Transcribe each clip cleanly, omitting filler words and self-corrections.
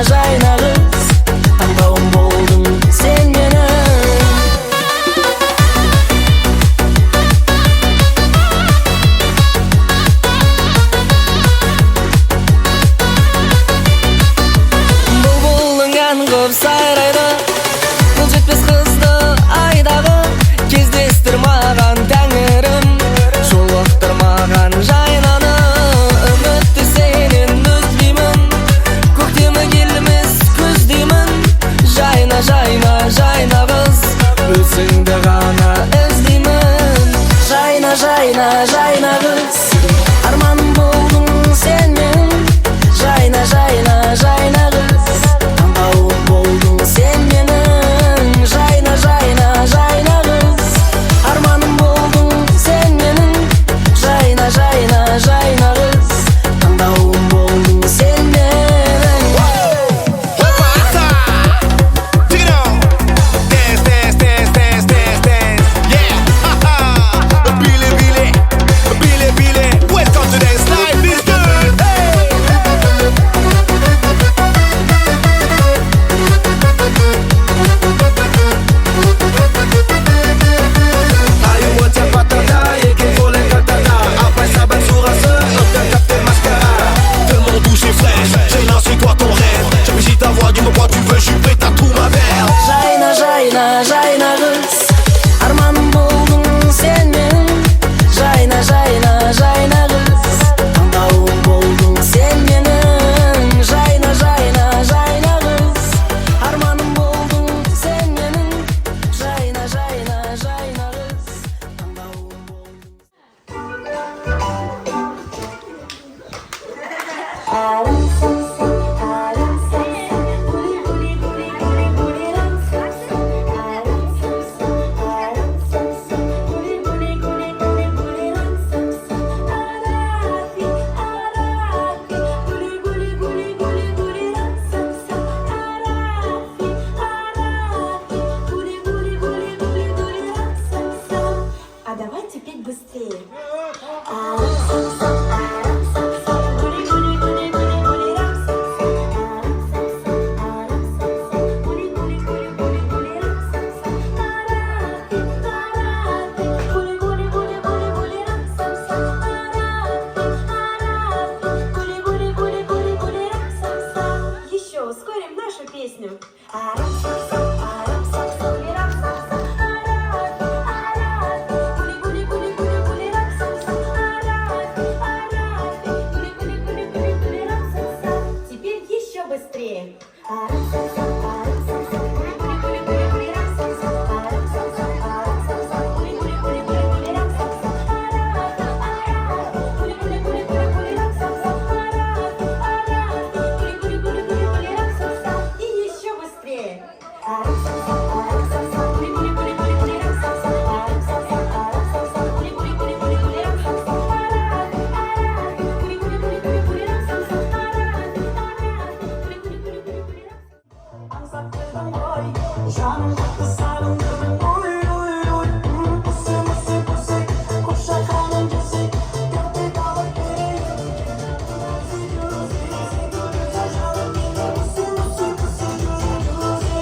Жайна Jaina, c'est quoi ton rêve? J'apprécie ta voix, dis-moi quoi tu veux, je suis prêt à tout ma mère. Jayna, jayna, jayna kız Armanım boldun sen benim Jayna, jayna, jayna kız Tandağım boldun sen benim Jayna, jayna, jayna kız Armanım boldun sen benim Jayna, jayna, jayna kız Tandağım А давайте петь быстрее. Еще ускорим нашу песню. Теперь еще быстрее. И еще быстрее. Canım sarıldım oy oy oy Pusi pusi pusi Kuşa kalıncısı Gökte dalıp vereyim Pusi pusi Pusi pusi pusi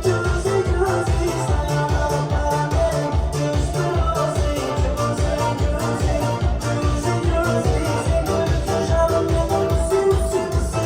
Juicy juicy Sayanalı paramel Juicy juicy Canım pusi pusi pusi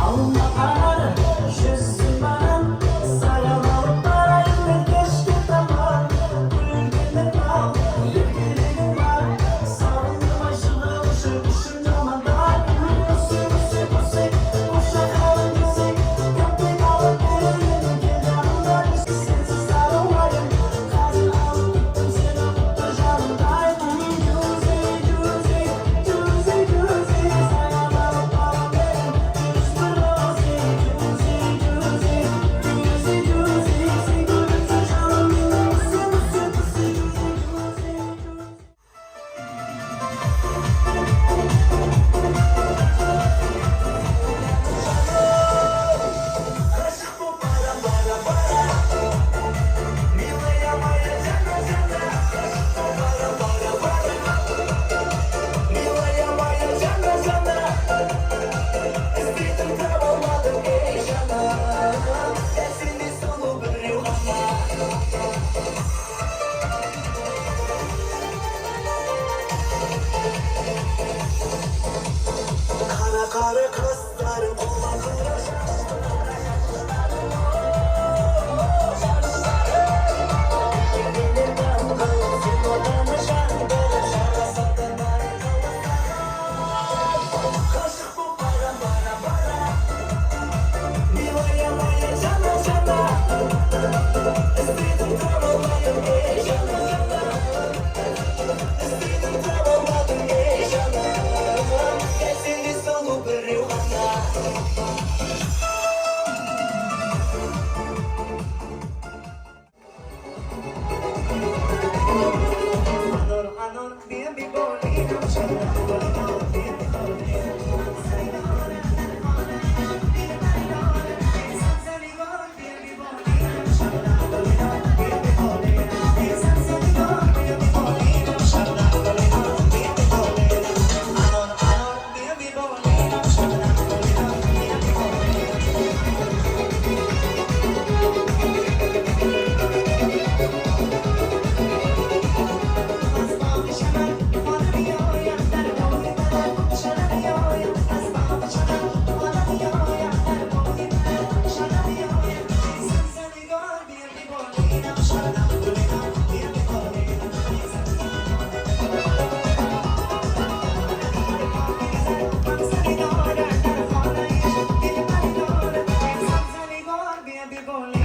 Alma paraları, yüzsün bana Sayanalı parayı keşke tamam Gülgünde kal, yürgülüğün var Sarıldım aşılı ışık düşüncama dar Pusi pusi pusi, kuşa kalıncısı Gökte dalıp vereyim, gel yanımda Sensiz sarılayım, kazı alıp gittim seni tuttu canımdayım Juicy juicy, juicy juicy Sayanalı paramel Kara kara kaslarım kulaklara Kaşık bu para para para Milaya maya cana cana Istedim tamamladım ey cana cana Istedim tamamladım ey cana Gelsin de solu bir gonna